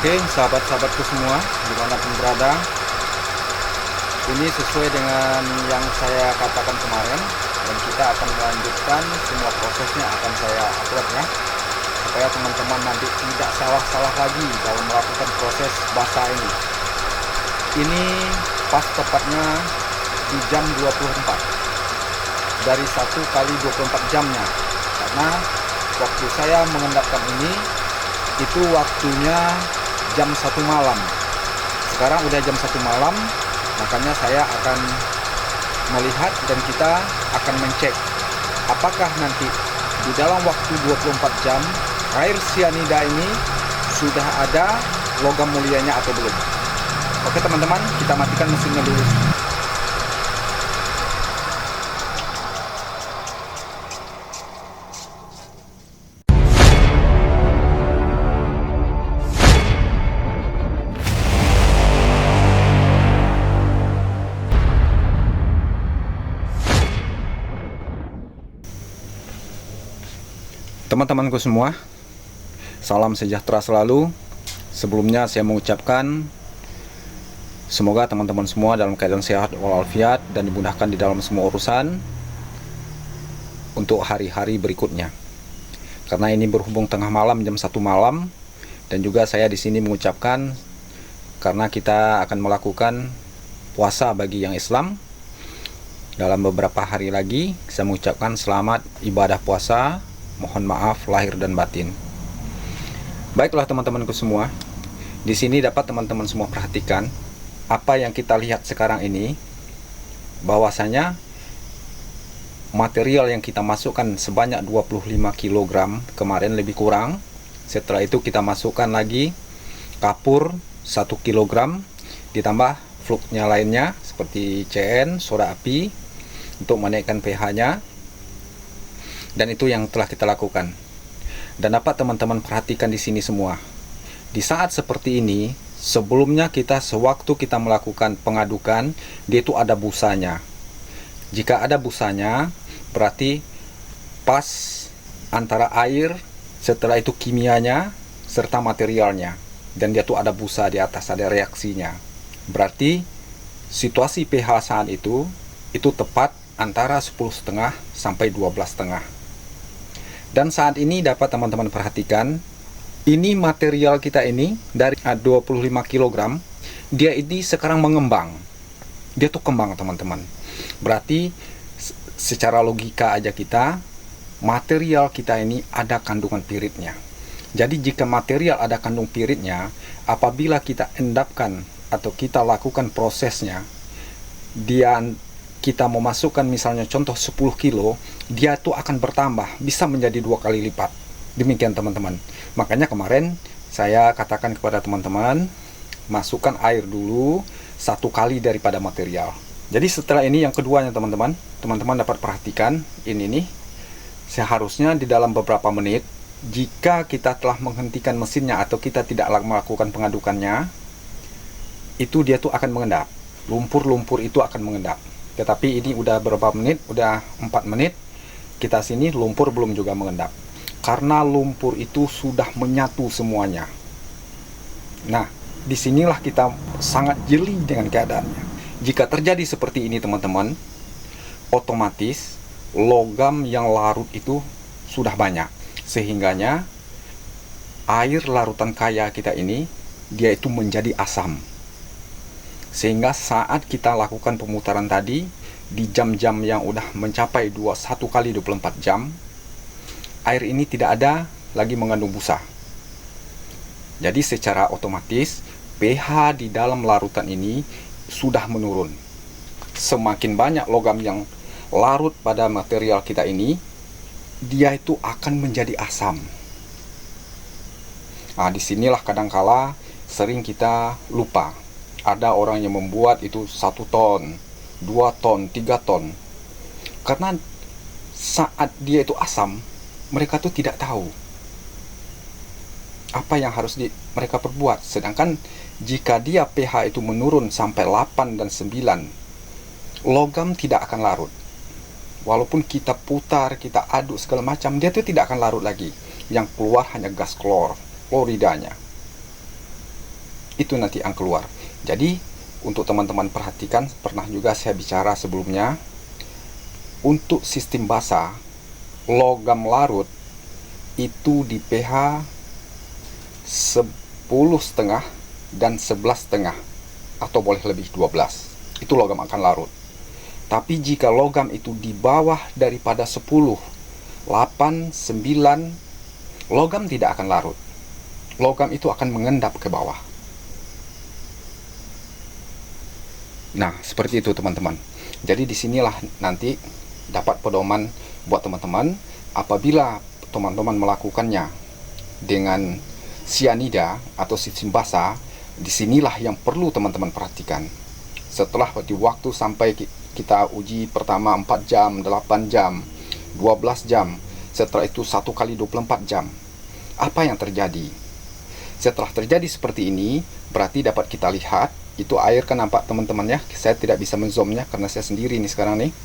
Oke, sahabat-sahabatku semua, dimanapun berada, ini sesuai dengan yang saya katakan kemarin, dan kita akan melanjutkan semua prosesnya akan saya upload ya, supaya teman-teman nanti tidak salah-salah lagi dalam melakukan proses basah ini. Ini pas tepatnya di jam 24, dari 1 kali 24 jamnya, karena waktu saya mengendapkan ini, itu waktunya jam 1 malam. Sekarang udah jam 1 malam, makanya saya akan melihat dan kita akan mencek apakah nanti di dalam waktu 24 jam air sianida ini sudah ada logam mulianya atau belum. Oke teman-teman, kita matikan mesinnya dulu. Teman-temanku semua, salam sejahtera selalu. Sebelumnya saya mengucapkan semoga teman-teman semua dalam keadaan sehat walafiat dan dimudahkan di dalam semua urusan untuk hari-hari berikutnya. Karena ini berhubung tengah malam, jam 1 malam, dan juga saya di sini mengucapkan karena kita akan melakukan puasa bagi yang Islam dalam beberapa hari lagi. Saya mengucapkan selamat ibadah puasa. Mohon maaf lahir dan batin. Baiklah teman-temanku semua, di sini dapat teman-teman semua perhatikan apa yang kita lihat sekarang ini, bahwasanya material yang kita masukkan sebanyak 25 kg kemarin lebih kurang. Setelah itu kita masukkan lagi kapur 1 kg ditambah fluknya lainnya seperti CN, soda api untuk menaikkan pH-nya. Dan itu yang telah kita lakukan. Dan dapat teman-teman perhatikan di sini semua. Di saat seperti ini, sebelumnya sewaktu kita melakukan pengadukan, dia itu ada busanya. Jika ada busanya, berarti pas antara air, setelah itu kimianya, serta materialnya. Dan dia tuh ada busa di atas, ada reaksinya. Berarti situasi pH saat itu tepat antara 10,5 sampai 12,5. Dan saat ini dapat teman-teman perhatikan, ini material kita ini dari 25 kg, dia ini sekarang mengembang. Dia tuh kembang teman-teman. Berarti secara logika aja material kita ini ada kandungan piritnya. Jadi jika material ada kandung piritnya, apabila kita endapkan atau kita lakukan prosesnya, kita memasukkan misalnya contoh 10 kilo, dia tuh akan bertambah, bisa menjadi 2 kali lipat. Demikian teman-teman. Makanya kemarin saya katakan kepada teman-teman, masukkan air dulu 1 kali daripada material. Jadi setelah ini yang keduanya teman-teman dapat perhatikan, ini nih, seharusnya di dalam beberapa menit, jika kita telah menghentikan mesinnya atau kita tidak melakukan pengadukannya, itu dia tuh akan mengendap. Lumpur-lumpur itu akan mengendap. Tetapi ini udah berapa menit, udah 4 menit, kita sini lumpur belum juga mengendap. Karena lumpur itu sudah menyatu semuanya. Nah, disinilah kita sangat jeli dengan keadaannya. Jika terjadi seperti ini teman-teman, otomatis logam yang larut itu sudah banyak. Sehingganya air larutan kaya kita ini, dia itu menjadi asam. Sehingga saat kita lakukan pemutaran tadi, di jam-jam yang udah mencapai 1 kali 24 jam, air ini tidak ada lagi mengandung busa. Jadi secara otomatis, pH di dalam larutan ini sudah menurun. Semakin banyak logam yang larut pada material kita ini, dia itu akan menjadi asam. Nah, disinilah kadangkala sering kita lupa. Ada orang yang membuat itu 1 ton, 2 ton, 3 ton. Karena saat dia itu asam, mereka tuh tidak tahu apa yang harus mereka perbuat. Sedangkan jika dia pH itu menurun sampai 8 dan 9, logam tidak akan larut. Walaupun kita putar, kita aduk segala macam, dia tuh tidak akan larut lagi. Yang keluar hanya gas kloridanya. itu nanti yang keluar. Jadi untuk teman-teman perhatikan, pernah juga saya bicara sebelumnya, untuk sistem basa logam larut itu di pH 10,5 dan 11,5, atau boleh lebih 12, itu logam akan larut. Tapi jika logam itu di bawah daripada 10, 8, 9, logam tidak akan larut. Logam itu akan mengendap ke bawah. Nah, seperti itu teman-teman. Jadi disinilah nanti dapat pedoman buat teman-teman apabila teman-teman melakukannya dengan sianida atau sistem basa. Disinilah yang perlu teman-teman perhatikan. Setelah di waktu sampai kita uji pertama 4 jam, 8 jam, 12 jam, setelah itu 1 kali 24 jam, apa yang terjadi? Setelah terjadi seperti ini, berarti dapat kita lihat, itu air kan nampak teman-teman ya. Saya tidak bisa menzoomnya karena saya sendiri nih sekarang nih.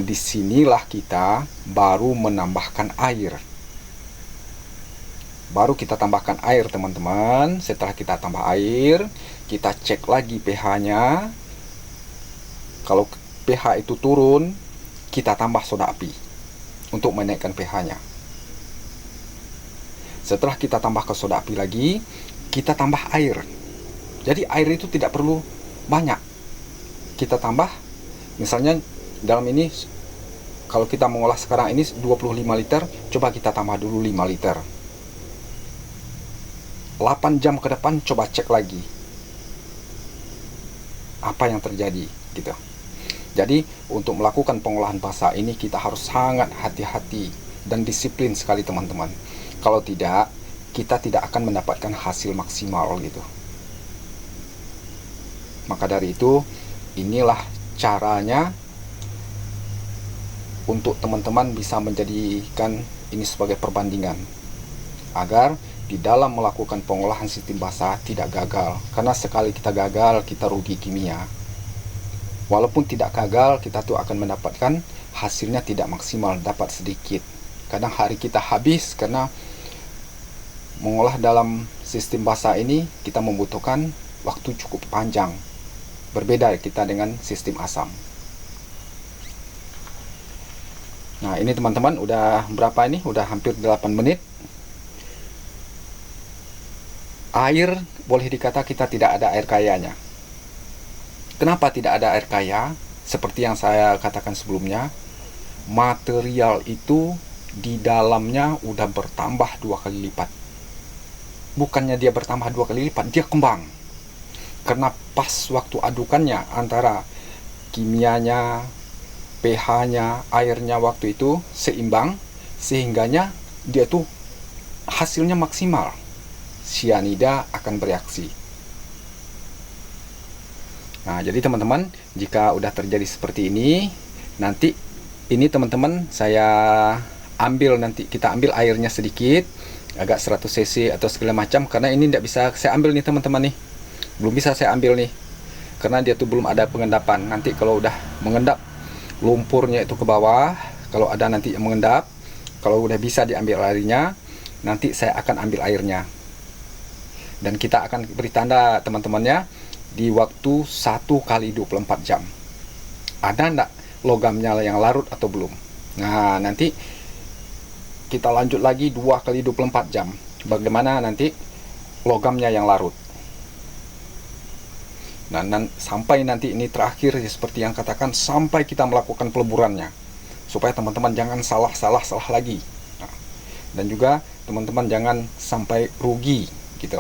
Disinilah kita baru menambahkan air. Baru kita tambahkan air teman-teman. Setelah kita tambah air, kita cek lagi pH-nya. Kalau pH itu turun, kita tambah soda api untuk menaikkan pH-nya. Setelah kita tambah ke soda api lagi, kita tambah air. Jadi air itu tidak perlu banyak. Kita tambah, misalnya dalam ini, kalau kita mengolah sekarang ini 25 liter, coba kita tambah dulu 5 liter. 8 jam ke depan coba cek lagi apa yang terjadi gitu. Jadi untuk melakukan pengolahan basa ini kita harus sangat hati-hati dan disiplin sekali teman-teman. Kalau tidak, kita tidak akan mendapatkan hasil maksimal gitu. Maka dari itu, inilah caranya untuk teman-teman bisa menjadikan ini sebagai perbandingan agar di dalam melakukan pengolahan sistem basa tidak gagal. Karena sekali kita gagal, kita rugi kimia. Walaupun tidak gagal, kita tuh akan mendapatkan hasilnya tidak maksimal, dapat sedikit. Kadang hari kita habis karena mengolah dalam sistem basa ini kita membutuhkan waktu cukup panjang. Berbeda kita dengan sistem asam. Nah, ini teman-teman udah berapa ini? Udah hampir 8 menit. Air boleh dikata kita tidak ada air kayanya. Kenapa tidak ada air kaya? Seperti yang saya katakan sebelumnya, material itu di dalamnya udah bertambah 2 kali lipat. Bukannya dia bertambah 2 kali lipat, dia kembang. Karena pas waktu adukannya antara kimianya, pH-nya, airnya waktu itu seimbang, sehingganya dia tuh hasilnya maksimal. Sianida akan bereaksi. Nah, jadi teman-teman, jika udah terjadi seperti ini, nanti ini teman-teman saya ambil, nanti kita ambil airnya sedikit, agak 100 cc atau segala macam, karena ini tidak bisa saya ambil nih teman-teman nih. Belum bisa saya ambil nih. Karena dia tuh belum ada pengendapan. Nanti kalau udah mengendap lumpurnya itu ke bawah, kalau ada nanti yang mengendap, kalau udah bisa diambil airnya, nanti saya akan ambil airnya. Dan kita akan beri tanda teman-temannya di waktu 1 kali 24 jam. Ada enggak logamnya yang larut atau belum? Nah, nanti kita lanjut lagi 2 kali 24 jam. Bagaimana nanti logamnya yang larut. Nah, sampai nanti ini terakhir seperti yang katakan, sampai kita melakukan peleburannya. Supaya teman-teman jangan salah lagi. Nah, dan juga teman-teman jangan sampai rugi gitu.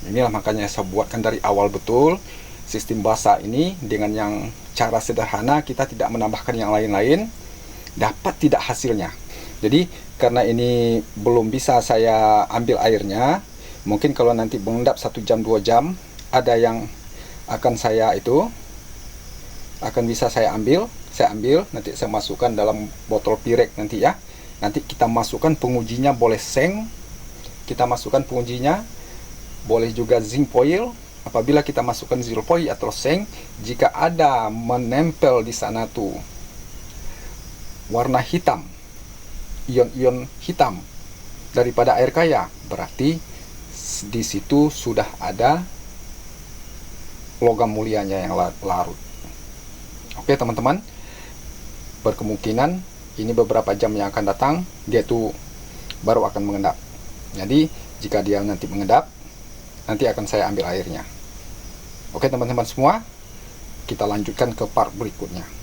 Inilah makanya saya buatkan dari awal betul sistem basa ini dengan yang cara sederhana, kita tidak menambahkan yang lain-lain, dapat tidak hasilnya. Jadi karena ini belum bisa saya ambil airnya, mungkin kalau nanti mengendap 1 jam 2 jam, ada yang akan bisa saya ambil, nanti saya masukkan dalam botol pirek nanti ya. Nanti kita masukkan pengujinya, boleh seng, kita masukkan pengujinya, boleh juga zinc foil. Apabila kita masukkan zinc foil atau seng, jika ada menempel di sana tuh warna hitam, ion-ion hitam daripada air kaya, berarti di situ sudah ada logam mulianya yang larut. Oke teman-teman, berkemungkinan ini beberapa jam yang akan datang dia tuh baru akan mengendap. Jadi jika dia nanti mengendap, nanti akan saya ambil airnya. Oke teman-teman semua, kita lanjutkan ke part berikutnya.